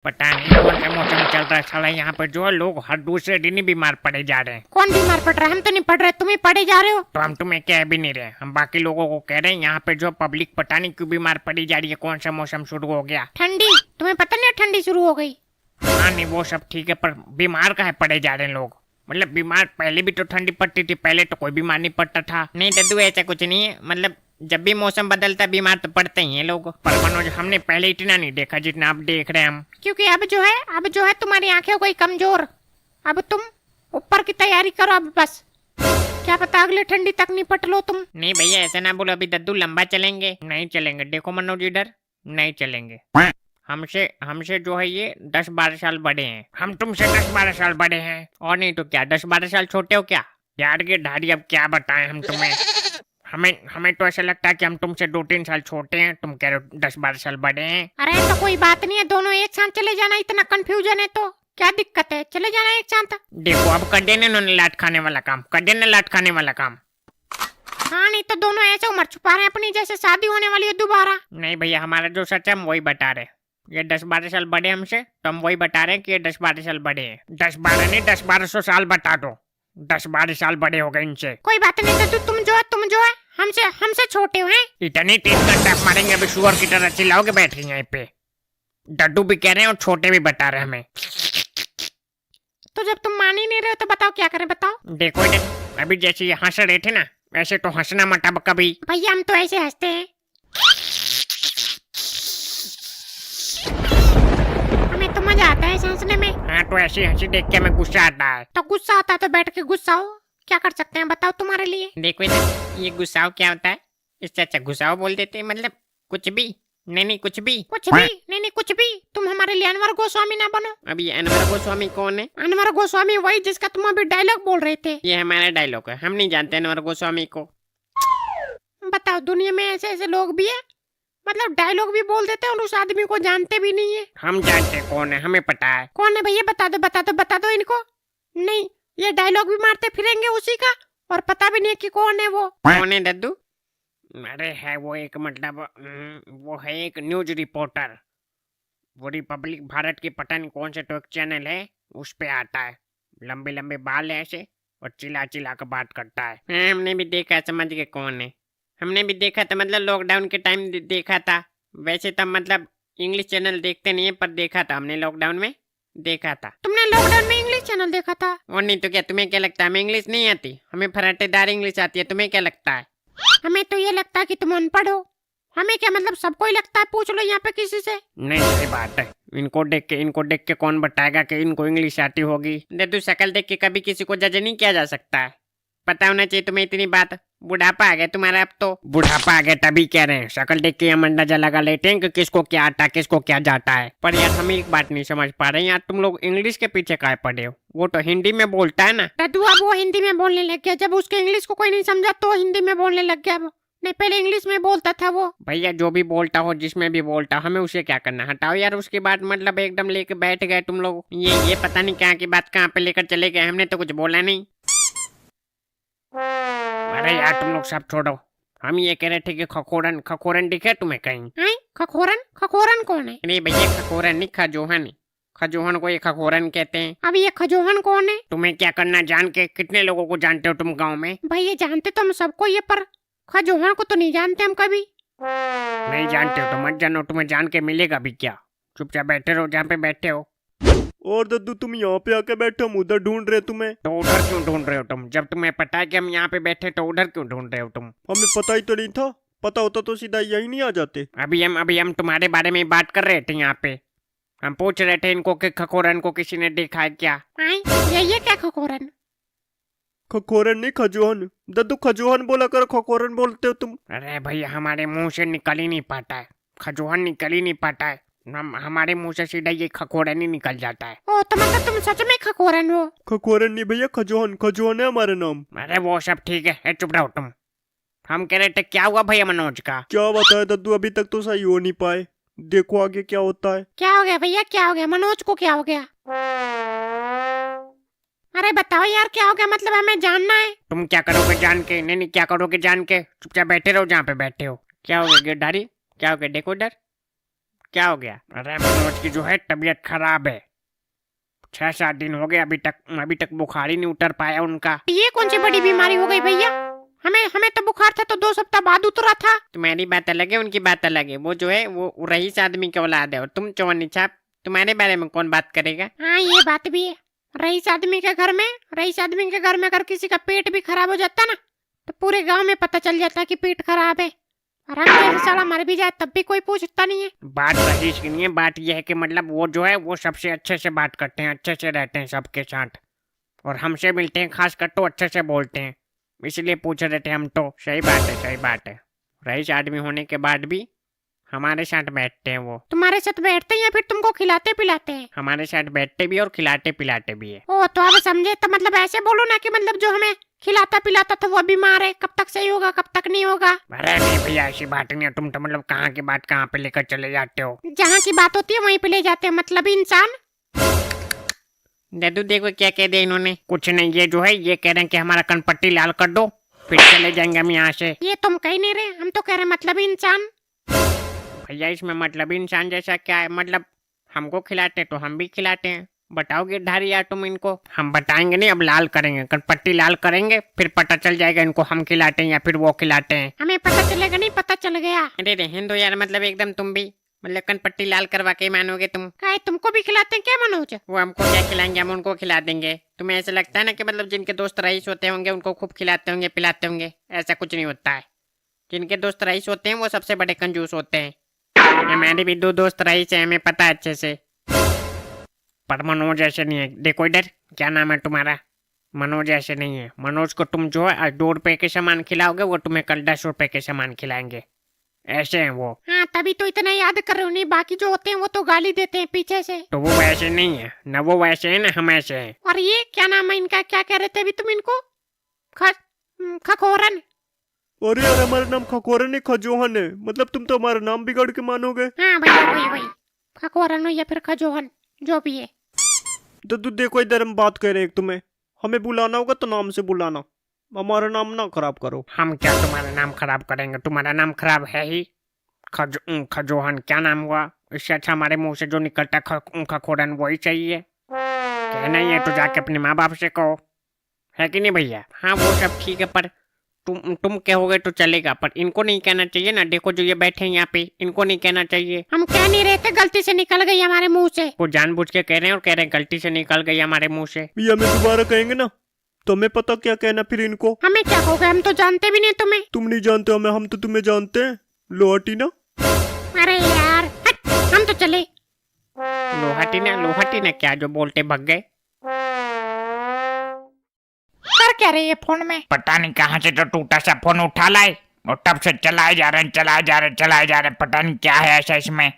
पता नहीं कौन सा मौसम चल रहा है साला, यहाँ पर जो है लोग हर दूसरे दिन ही बीमार पड़े जा रहे हैं। कौन बीमार पड़ रहा है? हम तो नहीं पड़ रहे, तुम ही पड़े जा रहे हो। तो हम तुम्हें कह भी नहीं रहे, हम बाकी लोगों को कह रहे हैं यहाँ पे जो पब्लिक पता नहीं क्यों बीमार पड़ी जा रही है। कौन सा मौसम शुरू हो गया? ठंडी। तुम्हें पता नहीं ठंडी शुरू हो गई? हाँ नहीं वो सब ठीक है, पर बीमार काहे पड़े जा रहे हैं लोग? मतलब बीमार पहले भी तो ठंडी पड़ती थी, पहले तो कोई बीमार नहीं पड़ता था। नहीं दद्दू ऐसा कुछ नहीं है, मतलब जब भी मौसम बदलता बीमार तो पड़ते ही हैं लोग। पर मनोज हमने पहले इतना नहीं देखा जितना आप देख रहे हैं हम। क्योंकि अब जो है तुम्हारी आंखें हो गई कमजोर। अब तुम ऊपर की तैयारी करो अब बस। क्या पता अगले ठंडी तक निपट लो तुम। नहीं भैया ऐसा ना बोलो, अभी दद्दू लंबा चलेंगे। नहीं चलेंगे, देखो मनोज इधर नहीं चलेंगे। हमसे हमसे जो है ये 10-12 साल बड़े हैं, हम तुमसे 10-12 साल बड़े हैं। और नहीं तो क्या 10-12 साल छोटे हो क्या? यार के ढाडी अब क्या बताएं हम तुम्हें। हमें तो ऐसा लगता है कि हम तुमसे 2-3 साल छोटे हैं, तुम कह रहे हो 10-12 साल बड़े हैं। अरे तो कोई बात नहीं है, दोनों एक साथ चले जाना। इतना कंफ्यूजन है तो क्या दिक्कत है, चले जाना एक साथ। देखो अब कर देने उन्होंने लाट खाने वाला काम, कर देना लाट खाने वाला काम। हाँ नहीं तो दोनों ऐसे उम्र छुपा रहे हैं अपनी, जैसे शादी होने वाली है दोबारा। नहीं भैया हमारा जो सच है हम वही बता रहे। ये 10-12 साल बड़े हमसे, तो हम वही बता रहे हैं कि ये 10-12 साल बड़े हैं। 10-12 नहीं 10-1200 साल बता दो, 10-12 साल बड़े हो गए इनसे। कोई बात नहीं तो तुम जो है हमसे छोटे हो हैं। इतनी 3 घंटे आप मारेंगे अभी शुगर की तरह चिल्लाओगे बैठ रही यहाँ पे। डड्डू भी कह रहे हैं और छोटे भी बता रहे हैं हमें। तो जब तुम मान ही नहीं रहे हो तो बताओ क्या करें, बताओ। देखो इधर अभी जैसे ये हंस रहे थे ना, ऐसे तो हंसना मत अब कभी। भैया हम तो ऐसे हंसते हैं, हमें तो मजा आता है इस हंसने में। हाँ तो ऐसी हंसी देख के हमें गुस्सा आता है। तो गुस्सा आता है तो बैठ के गुस्सा हो, क्या कर सकते हैं बताओ तुम्हारे लिए। देखो इधर ये गुस्साओ क्या होता है, इससे अच्छा गुस्साओ बोल देते हैं, मतलब कुछ भी। नहीं कुछ भी नहीं कुछ भी। तुम हमारे लिए अनवर गोस्वामी ना बनो। अभी अनवर गोस्वामी कौन है? अनवर गोस्वामी वही जिसका तुम अभी डायलॉग बोल रहे थे। ये हमारा डायलॉग है, हम नहीं जानते अनवर गोस्वामी को। बताओ दुनिया में ऐसे ऐसे लोग भी है, मतलब डायलॉग भी बोल देते हैं और उस आदमी को जानते भी नहीं है। हम जानते कौन है, हमें पता है कौन है भैया, बता दो इनको। नहीं ये डायलॉग भी मारते फिरेंगे उसी का, और पता भी नहीं है कि कौन है वो। कौन है दद्दू? अरे है वो एक मतलब वो है एक न्यूज रिपोर्टर, वो रिपब्लिक भारत की पता नहीं कौन से तो एक चैनल है, उस पे आता है। लंबे लंबे बाल है ऐसे और चिल्ला चिल्ला कर बात करता है। हाँ, हमने भी देखा, समझ गए कौन है। हमने भी देखा था, मतलब लॉकडाउन के टाइम देखा था। वैसे तो मतलब इंग्लिश चैनल देखते नहीं है, पर देखा था हमने, लॉकडाउन में देखा था। तुमने लॉकडाउन में इंग्लिश चैनल देखा था? और नहीं तो क्या, तुम्हें क्या लगता है हमें इंग्लिश नहीं आती? हमें फराटेदार इंग्लिश आती है, तुम्हें क्या लगता है? हमें तो ये लगता है कि तुम अनपढ़ हो। हमें क्या मतलब, सबको ही लगता है, पूछ लो यहाँ पे किसी से। नहीं सही बात है, इनको देख के कौन बताएगा कि इनको इंग्लिश आती होगी। दद्दू शक्ल देख के कभी किसी को जज नहीं किया जा सकता है, पता होना चाहिए तुम्हें इतनी बात। बुढ़ापा आ गया तुम्हारा, अब तो बुढ़ापा आ गया तभी कह रहे हैं। शक्ल देख के हम अंदाजा लगा लेते हैं कि किसको क्या आता है किसको क्या जाता है। पर यार हम एक बात नहीं समझ पा रहे हैं यार, तुम लोग इंग्लिश के पीछे काहे पड़े हो? वो तो हिंदी में बोलता है ना। दादू अब वो हिंदी में बोलने लग गया, जब उसके इंग्लिश को कोई नहीं समझा तो हिंदी में बोलने लग गया। वो नहीं पहले इंग्लिश में बोलता था वो। भैया जो भी बोलता हो, जिसमें भी बोलता हो, हमें उसे क्या करना, हटाओ यार। उसके बाद मतलब एकदम लेके बैठ गए तुम लोग, ये पता नहीं क्या की बात कहाँ पे लेकर चले गए। हमने तो कुछ बोला नहीं। अरे यार तुम लोग सब छोड़ो, हम ये कह रहे थे कि खखोरन दिखे तुम्हें कहीं? खखोरन कौन है? अरे भैया खखोरन नहीं, खजोहन को ये खखोरन कहते हैं। अब ये खजोहन कौन है? तुम्हें क्या करना जान के? कितने लोगों को जानते हो तुम गांव में? भाई ये जानते तो हम सबको, ये पर खजोहन को तो नहीं जानते हम कभी। नहीं जानते हो तो मत जानो, तुम्हें जान के मिलेगा भी क्या? चुपचाप बैठे रहो जहाँ पे बैठे हो। और दद्दू तुम यहाँ पे आके बैठे, हम उधर ढूंढ रहे तुम्हें। तो उधर क्यों ढूंढ रहे हो तुम? जब तुम्हें पता है कि हम यहाँ पे बैठे तो उधर क्यों ढूंढ रहे हो तुम? हमें पता ही तो नहीं था, पता होता तो सीधा यही नहीं आ जाते। अभी हम तुम्हारे बारे में बात कर रहे थे यहाँ पे। हम पूछ रहे थे इनको कि खखोरन को किसी ने देखा है क्या? ये क्या खखोरन? खखोरन नहीं खजोहन। दद्दू खजोहन बोला करो, खखोरन बोलते हो तुम। अरे भैया हमारे मुंह से निकल ही नहीं पाता है, खजोहन निकल ही नहीं पाता है। हमारे मुंह से सीधा ये खखोरन ही निकल जाता है। ओ तो मतलब तुम सच में खखोरन हो? खखोरन नहीं भैया, खजोहन है हमारा नाम। अरे वो सब ठीक है, चुप रहो तुम। हम कह रहे थे क्या हुआ भैया मनोज का? क्या बताया दद्दू, अभी तक तो सही हो नहीं पाए। देखो आगे क्या होता है। क्या हो गया भैया, क्या हो गया? मनोज को क्या हो गया? अरे बताओ यार क्या हो गया, मतलब हमें जानना है। तुम क्या करोगे जान के? नहीं क्या करोगे जान के? चुपचाप बैठे रहो जहाँ पे बैठे हो। क्या हो गया गिरधारी, क्या हो गया? देखो इधर क्या हो गया? अरे मनोज की जो है तबीयत खराब है। 6-7 दिन हो गए, अभी तक बुखार ही नहीं उतर पाया उनका। ये कौन सी बड़ी बीमारी हो गई भैया? हमें हमें तो बुखार था तो 2 सप्ताह बाद उतरा था। तुम्हारी बात अलग है, उनकी बात अलग है। वो जो है वो रईस आदमी की औलाद है और तुम चौनी छाप। तुम्हारे बारे में कौन बात करेगा? हाँ ये बात भी है। रईस आदमी के घर में अगर किसी का पेट भी खराब हो जाता ना तो पूरे गांव में पता चल जाता कि पेट खराब है। और हम जैसे साला मर भी जाए तब भी कोई पूछता नहीं है। बात रईस की नहीं है, बात यह है कि मतलब वो जो है वो सबसे अच्छे से बात करते हैं, अच्छे से रहते हैं सबके साथ, और हमसे मिलते हैं खास कर तो अच्छे से बोलते हैं, इसलिए पूछ रहे थे हम तो। सही बात है। रईस आदमी होने के बाद भी हमारे साथ बैठते हैं वो। तुम्हारे साथ बैठते हैं या फिर तुमको खिलाते पिलाते हैं? हमारे साथ बैठते भी और खिलाते पिलाते भी है। ओ तो आप समझे, तो मतलब ऐसे बोलो ना कि मतलब जो हमें खिलाता पिलाता था वो बीमार है, कब तक सही होगा कब तक नहीं होगा। अरे नहीं भैया, ऐसी बात नहीं है। तुम तो मतलब कहाँ की बात कहाँ पे लेकर चले जाते हो। जहाँ की बात होती है वहीं पे ले जाते हैं, मतलब इंसान। दादू देखो क्या कह दिया इन्होंने। कुछ नहीं, ये जो है ये कह रहे हैं कि हमारा कनपट्टी लाल कर दो फिर चले जाएंगे हम यहाँ से। ये तुम कह नहीं रहे, हम तो कह रहे मतलब इंसान। भैया इसमें मतलब इंसान जैसा क्या है? मतलब हमको खिलाते तो हम भी खिलाते हैं। बताओ गिरधारी यार तुम इनको। हम बताएंगे नहीं, अब लाल करेंगे, कनपट्टी लाल करेंगे, फिर पता चल जाएगा इनको हम खिलाते हैं या फिर वो खिलाते हैं। हमें पता चलेगा नहीं, पता चल गया। अरे रहने दो यार, मतलब एकदम तुम भी मतलब कनपट्टी लाल करवा के मानोगे तुम? क्या तुमको भी खिलाते हैं क्या मनोज? वो हमको क्या खिलाएंगे, हम उनको खिला देंगे। तुम्हें ऐसा लगता है ना कि मतलब जिनके दोस्त रईस होते होंगे उनको खूब खिलाते होंगे पिलाते होंगे? ऐसा कुछ नहीं होता है। जिनके दोस्त रईस होते हैं वो सबसे बड़े कंजूस होते हैं। हमारे भी 2 दोस्त रईस है, हमें पता है अच्छे से, पर मनोज ऐसे नहीं है। देखो इधर, क्या नाम है तुम्हारा? मनोज ऐसे नहीं है। मनोज को तुम जो है आज 2 रुपए के सामान खिलाओगे, वो तुम्हें कल 10 रुपए के सामान खिलाएंगे। ऐसे हैं वो। हाँ तभी तो इतना याद कर रहे हो। नहीं बाकी जो होते हैं वो तो गाली देते हैं पीछे से। तो वो वैसे नहीं है ना, वो वैसे है ना हम ऐसे हैं। और ये क्या नाम है इनका, क्या कह रहे थे अभी तुम इनको? खखोरन। अरे यार हमारा नाम खकोरन है, खजोहन है। मतलब तुम तो हमारा नाम बिगाड़ के मानोगे। हाँ भैया वही खखोरन हो या फिर खजोहन, जो भी है। दद्दू देखो इधर हम बात कर रहे हैं तुम्हें। हमें बुलाना होगा तो नाम से बुलाना, हमारा नाम ना खराब करो। हम क्या तुम्हारा नाम खराब करेंगे? तुम्हारा नाम खराब है ही। खजोहन क्या नाम हुआ? इससे अच्छा हमारे मुंह से जो निकलता है खखोरन वही चाहिए। कहना ही है तो जाके अपने माँ बाप से कहो, है कि नहीं भैया? हाँ वो सब ठीक है, पर तुम कहोगे तो चलेगा, पर इनको नहीं कहना चाहिए ना। देखो जो ये बैठे हैं यहाँ पे, इनको नहीं कहना चाहिए। हम कह नहीं रहे थे, गलती से निकल गई हमारे मुंह से। वो जानबूझ के कह रहे हैं और कह रहे हैं गलती से निकल गई हमारे मुंह से। ये हमें दोबारा कहेंगे ना तो हमें पता क्या कहना फिर इनको। हमें क्या हो गया, हम तो जानते भी नहीं तुम्हें। तुम नहीं जानते हमें, हम तो तुम्हें जानते हैं। लोहटी ना। अरे यार हट, हम तो चले। लोहाटी ना क्या जो बोलते भग गए। कर क्या रही है फोन में? पता नहीं कहाँ से तो टूटा सा फोन उठा लाए और तब से चलाए जा रहे हैं। पता नहीं क्या है ऐसा इसमें।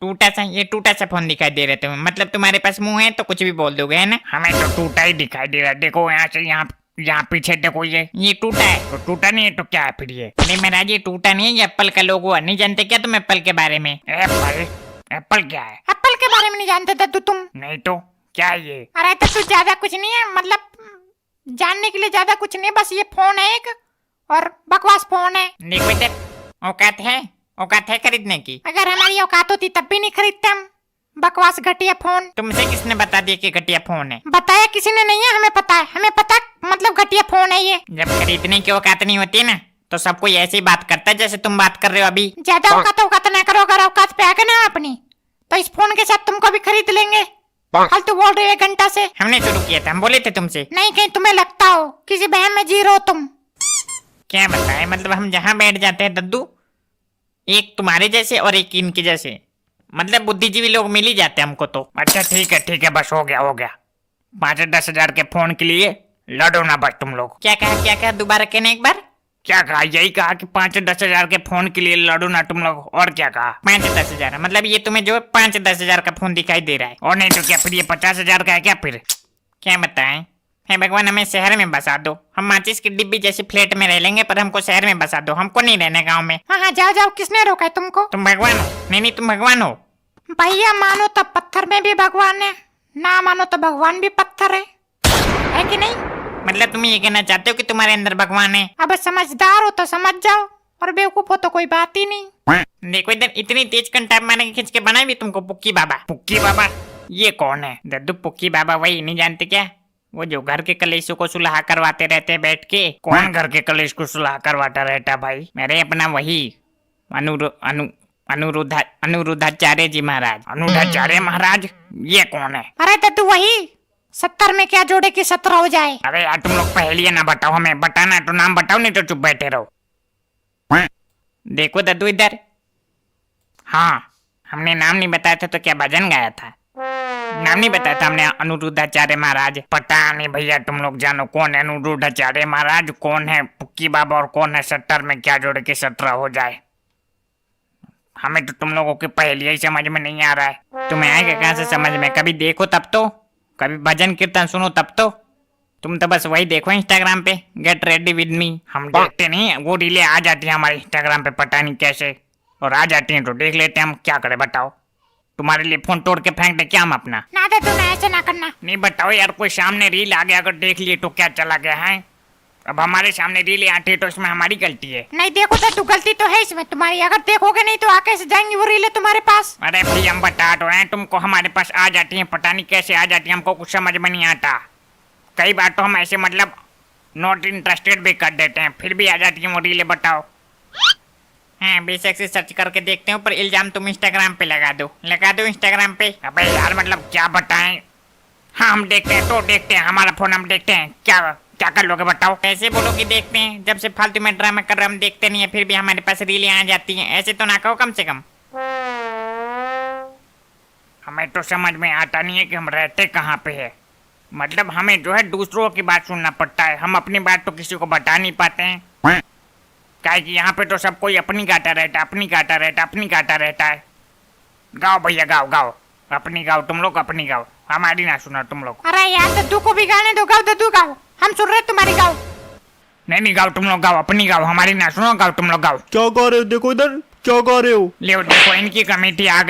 ये टूटा सा फोन दिखाई दे रहा है। मतलब तुम्हारे पास मुंह है तो कुछ भी बोल दोगे, है ना? हमें तो टूटा ही दिखाई दे रहा है। देखो यहाँ से यहाँ पीछे देखो, ये टूटा है तो टूटा नहीं है तो क्या है फिर ये? नहीं महाराज, ये टूटा नहीं है, ये एप्पल का लोगो है। नहीं जानते क्या तुम एप्पल के बारे में? एप्पल क्या है? एप्पल के बारे में नहीं जानते दद्दू तुम? नहीं तो क्या है ये? अरे दद्दू ज्यादा कुछ नहीं है, मतलब जानने के लिए ज्यादा कुछ नहीं, बस ये फोन है एक और बकवास फोन है। देखो इधर, औकात है खरीदने की? अगर हमारी औकात होती तब भी नहीं खरीदते हम बकवास घटिया फोन। तुमसे किसने बता दिया कि घटिया फोन है? बताया किसी ने नहीं है, हमें पता है। हमें पता मतलब घटिया फोन है ये। जब खरीदने की औकात नहीं होती ना तो सब कोई ऐसी बात करता है जैसे तुम बात कर रहे हो अभी। ज्यादा औकात ना करो, अगर औकात पे आ गए ना अपनी तो इस फोन के साथ तुमको भी खरीद लेंगे। फालतू बोल रहे हो 1 घंटा से। हमने शुरू किया था, हम बोले थे तुमसे। नहीं कहीं तुम्हें लगता हो किसी बहन में जी रहे हो तुम। क्या बताए, मतलब हम जहाँ बैठ जाते हैं दद्दू, एक तुम्हारे जैसे और एक इनके जैसे, मतलब बुद्धिजीवी लोग मिल ही जाते हैं हमको तो। अच्छा ठीक है बस हो गया। 5-10 हजार के फोन के लिए लड़ो ना बस तुम लोग। क्या कहा दोबारा कहना एक बार। क्या कहा? यही कहा कि 5-10 हजार के फोन के लिए लड़ो ना तुम लोग। और क्या कहा? 5-10 हजार, मतलब ये तुम्हें जो 5-10 हजार का फोन दिखाई दे रहा है। और नहीं तो क्या फिर ये 50 हजार का है क्या फिर? क्या बताएं? है भगवान, हमें शहर में बसा दो। हम माचिस की डिब्बी जैसी फ्लैट में रह लेंगे, पर हमको शहर में बसा दो। हमको नहीं रहना गाँव में। हाँ जाओ, किसने रोका है तुमको? तुम भगवान हो? नहीं तुम भगवान हो। भैया मानो तो पत्थर में भी भगवान है, ना मानो तो भगवान भी पत्थर है कि नहीं? मतलब तुम ये कहना चाहते हो कि तुम्हारे अंदर भगवान है? अब समझदार हो तो समझ जाओ, और बेवकूफ हो तो कोई बात ही नहीं। देखो इधर इतनी तेज कंटाप मारने के खींच के बनाई भी तुमको पुक्की बाबा। पुक्की बाबा ये कौन है? दद्दू पुक्की बाबा वही नहीं जानते क्या? वो जो घर के कलेशों को सुलह करवाते रहते हैं बैठ के। कौन घर के कलेश को सुलह करवाता रहता भाई? मेरे अपना वही अनुरुद्धाचार्य जी महाराज। अनुधाचार्य महाराज ये कौन है? अरे दद्दू वही 70 में क्या जोड़े की 17 हो जाए। अरे यार तुम लोग पहले ना बताओ, हमें बताना है तो नाम बताओ, नहीं तो चुप बैठे रहो। देखो दद्दू इधर, हाँ हमने नाम नहीं बताया था तो क्या भजन गाया था? नाम नहीं बताया था हमने, अनुरुद्धाचार्य महाराज। पता नहीं भैया, तुम लोग जानो कौन है अनुरुद्धाचार्य महाराज, कौन है पुक्की बाबा और कौन है 70 में क्या जोड़े के 17 हो जाए। हमें तो तुम लोगों की पहले ही समझ में नहीं आ रहा है। तुम्हें आएगा कहाँ से समझ में? कभी देखो तब तो, कभी भजन कीर्तन सुनो तब तो। तुम तो बस वही देखो इंस्टाग्राम पे, गेट रेडी विद मी। हम देखते नहीं, वो रीलें आ जाती है हमारे इंस्टाग्राम पे पता नहीं कैसे, और आ जाती हैं तो देख लेते हैं हम। क्या करें बताओ? तुम्हारे लिए फोन तोड़ के फेंक दे क्या हम अपना? ना दद्दू ना, ऐसे ना करना। नहीं बताओ यार, कोई सामने रील आ गया अगर देख लिए तो क्या चला गया है? अब हमारे सामने रील आती है तो इसमें हमारी गलती है? नहीं देखो दद्दू, गलती तो है इसमें तुम्हारी। अगर देखोगे नहीं तो आके से जाएंगी वो रीले तुम्हारे पास। अरे भाई हम बता तो रहे हैं तुमको, हमारे पास आ जाती है, पता नहीं कैसे आ जाती है, हमको कुछ समझ में नहीं आता। कई बार तो हम ऐसे मतलब नॉट इंटरेस्टेड भी कर देते हैं, फिर भी आ जाती है वो रीलें। बताओ। हाँ बेशक से सर्च करके देखते हो, पर इल्जाम तुम इंस्टाग्राम पे लगा दो इंस्टाग्राम पे। अबे यार मतलब क्या बताएं? हाँ हम देखते हैं तो देखते हैं, हमारा फोन हम देखते हैं। क्या क्या कर लोगे बताओ? ऐसे बोलो कि देखते हैं, जब से फालतू में ड्रामा कर रहे हम देखते नहीं है, फिर भी हमारे पास रीलें आ जाती हैं। ऐसे तो ना कहो कम से कम। हमें तो समझ में आता नहीं है कि हम रहते कहाँ पे है। मतलब हमें जो है दूसरों की बात सुनना पड़ता है, हम अपनी बात तो किसी को बता नहीं पाते हैं। क्या कि यहाँ पे तो सब कोई अपनी गाता रहता है। गाओ भैया गाओ गाओ, अपनी गाओ तुम लोग, अपनी गाओ, हमारी ना सुनो तुम लोग। अरे यार दद्दू को भी गाने दो, गाओ दद्दू गाओ, हम सुन रहे तुम्हारी गाओ। नहीं गाओ तुम लोग, गाओ अपनी गाओ, हमारी ना सुनो, गाओ तुम लोग गाओ। क्या गा रहे हो? देखो इधर क्या गा रहे हो? ले देखो इनकी कमेटी आ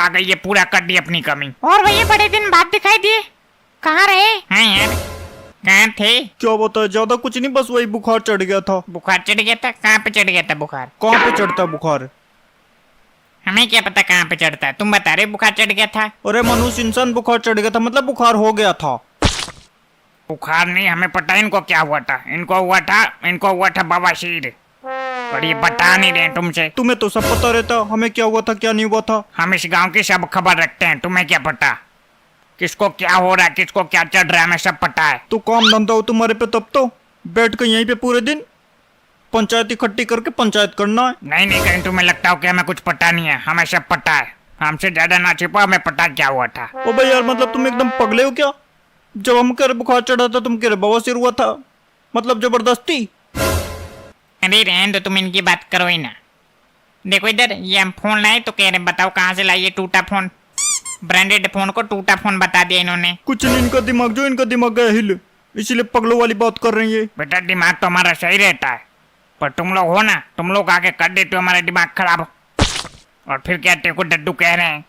गई है, पूरा कर दी अपनी कमी। और भैया बड़े दिन बाद दिखाई दिए, कहाँ रहे? हाँ यार कहाँ थे? क्या बता, ज्यादा कुछ नहीं, बस वही बुखार चढ़ गया था। बुखार चढ़ गया था? कहाँ पे चढ़ गया था बुखार? कहाँ पे चढ़ता बुखार? हमें क्या पता कहाँ पे चढ़ता है, तुम बता रहे बुखार चढ़ गया था। अरे मनुष्य इंसान बुखार चढ़ गया था, मतलब बुखार हो गया था। बुखार नहीं, हमें पता है इनको क्या हुआ था। इनको हुआ था बवासीर, और ये बता नहीं रहे तुमसे। तुम्हें तो सब पता रहता, हमें क्या हुआ था क्या नहीं हुआ था। हम इस गांव की सब खबर रखते हैं, तुम्हें क्या पता किसको क्या हो रहा है, किसको क्या चढ़ रहा है, हमें सब पता है। तो काम धंधा हो तुम्हारे पे तब तो बैठ के यहीं पे पूरे दिन पंचायत इकट्ठी करके पंचायत करना है। नहीं कहीं तुम्हें लगता हो कि हमें कुछ पता नहीं है, हमें सब पता है। हमसे ज्यादा ना छिपो, हमें पता क्या हुआ था। ओ भाई यार, मतलब तुम एकदम पगले हो क्या? जब हम कह रहे बुखार चढ़ा था तुम कह रहे बवासीर हुआ था, मतलब जबरदस्ती। अरे रहने दो, तुम इनकी बात करो ही ना। देखो इधर, ये हम फोन लाए तो कह रहे बताओ कहाँ से लाइए टूटा फोन। ब्रांडेड फोन को टूटा फोन बता दिया इन्होंने। कुछ नहीं, इनका दिमाग गया हिल, इसीलिए पगलों वाली बात कर रही है। बेटा दिमाग तो हमारा सही रहता है, पर तुम लोग हो ना, तुम लोग आके कर देते हो हमारा दिमाग खराब, और फिर कहते हो डड्डू कह रहे हैं।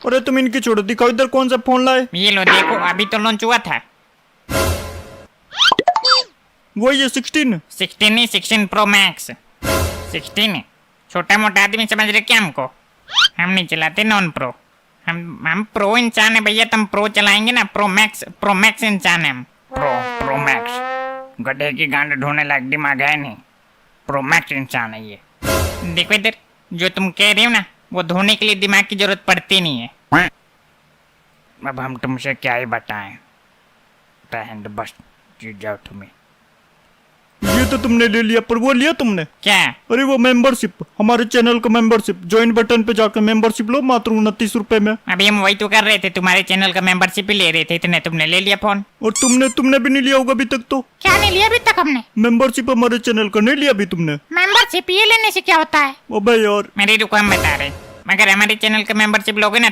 अरे तुम इनकी छोड़ो, दिखाओ इधर कौन सा फोन लाए। ये लो देखो, अभी तो लॉन्च हुआ था। वो ये 16 नहीं, 16 प्रो मैक्स। 16 छोटा मोटा आदमी समझ रहे क्या हमको? हम नहीं चलाते नॉन प्रो, हम प्रो इंसान है भैया। तुम प्रो चलाएंगे ना, प्रो मैक्स इंसान है हम। प्रो मैक्स गड्ढे की गांड ढोने लायक दिमाग है नहीं, प्रो मैक्स इंसान है ये। देखो इधर, जो तुम कह रहे हो ना, वो धोने के लिए दिमाग की जरूरत पड़ती नहीं है। अब हम तुमसे क्या ही बताएं, बस जीत जाओ तुम्हें। ये तो तुमने ले लिया, पर वो लिया तुमने क्या? अरे वो मेंबरशिप, हमारे चैनल का मेंबरशिप, ज्वाइन बटन पे जाकर मेंबरशिप लो, मात्र 29 रुपए में। अभी हम वही तो कर रहे थे, तुम्हारे चैनल का मेंबरशिप ही ले रहे थे, इतने तुमने ले लिया फोन। और तुमने भी नहीं लिया होगा अभी तक। तो क्या नहीं लिया अभी तक हमने? मेंबरशिप हमारे चैनल का नहीं लिया अभी तुमने? मेंबरशिप ये लेने से क्या होता है? अबे यार, मेरी रुको हम बता रहे, मगर हमारे चैनल का मेंबरशिप लोगे ना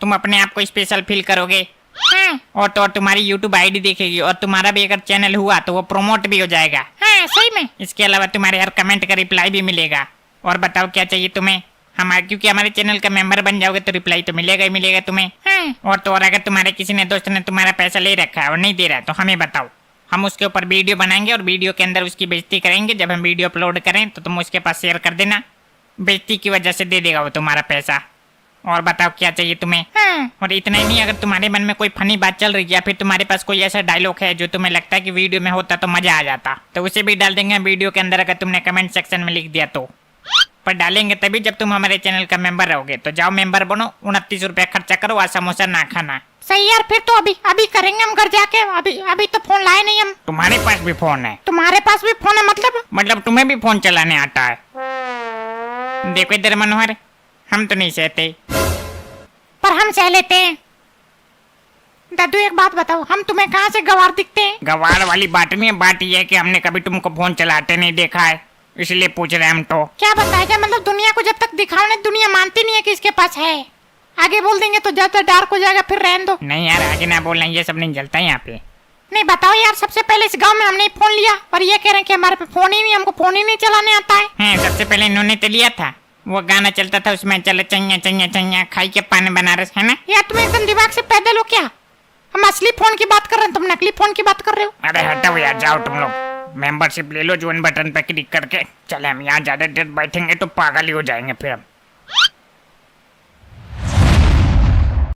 तुम अपने आप को स्पेशल फील करोगे। हाँ और तो और तुम्हारी यूट्यूब आईडी देखेगी, और तुम्हारा भी अगर चैनल हुआ तो वो प्रमोट भी हो जाएगा। हाँ सही में। इसके अलावा तुम्हारे हर कमेंट का रिप्लाई भी मिलेगा। और बताओ क्या चाहिए तुम्हें? क्योंकि हमारे चैनल का मेंबर बन जाओगे तो रिप्लाई तो मिलेगा ही मिलेगा तुम्हें। हाँ और तो और अगर तुम्हारे किसी ने दोस्त ने तुम्हारा पैसा ले रखा है और नहीं दे रहा है तो हमें बताओ, हम उसके ऊपर वीडियो बनाएंगे और वीडियो के अंदर उसकी बेइज्जती करेंगे। जब हम वीडियो अपलोड करें तो तुम उसके पास शेयर कर देना। बेइज्जती की वजह से दे देगा वो तुम्हारा पैसा। और बताओ क्या चाहिए तुम्हें? हाँ, और इतना ही नहीं, अगर तुम्हारे मन में कोई फनी बात चल रही है या फिर तुम्हारे पास कोई ऐसा डायलॉग है जो तुम्हें लगता है कि वीडियो में होता तो मजा आ जाता, तो उसे भी डाल देंगे वीडियो के अंदर, अगर तुमने कमेंट सेक्शन में लिख दिया तो। पर डालेंगे तभी जब तुम हमारे चैनल का मेंबर रहोगे। तो जाओ मेंबर बनो, 29 रुपया खर्चा करो और समोसा ना खाना। सही यार, फिर तो अभी अभी करेंगे हम घर जाके। अभी अभी तो फोन लाए नहीं हम। तुम्हारे पास भी फोन है? तुम्हारे पास भी फोन है मतलब तुम्हें भी फोन चलाने आता है? देखो इधर मनोहर, हम तो नहीं सहते। पर हम सह लेते हैं। दादू एक बात बताओ, हम तुम्हें कहाँ से गवार दिखते हैं? गवार वाली बात नहीं है, बात यह है कि हमने कभी तुमको फोन चलाते नहीं देखा है, इसलिए पूछ रहे हम तो। क्या बताएगा, मतलब दुनिया को जब तक दिखाओ नहीं, दुनिया मानती नहीं है कि इसके पास है। आगे बोल देंगे तो ज्यादा डार्क हो जाएगा, फिर रहने दो। नहीं यार, आगे ना बोलना, ये सब नहीं जलता यहाँ पे। नहीं बताओ यार, सबसे पहले इस गांव में हमने फोन लिया और ये कह रहे हैं कि हमारे पे फोन ही नहीं, हमको फोन ही नहीं चलाने आता है। हाँ, सबसे पहले इन्होंने तो लिया था, वो गाना चलता था उसमें, चल चैया चैया चैया खाई के पान बनारस, है ना? यार तुम एकदम दिमाग से पैदल हो क्या? हम असली फोन की बात कर रहे हैं, तुम नकली फोन की बात कर रहे हो। अरे हटाओ यार, जाओ तुम लोग, मेंबरशिप ले लो ज्वाइन बटन पे क्लिक करके। चले हम यहाँ ज्यादा देर बैठेंगे तो पागल ही हो जाएंगे फिर हम।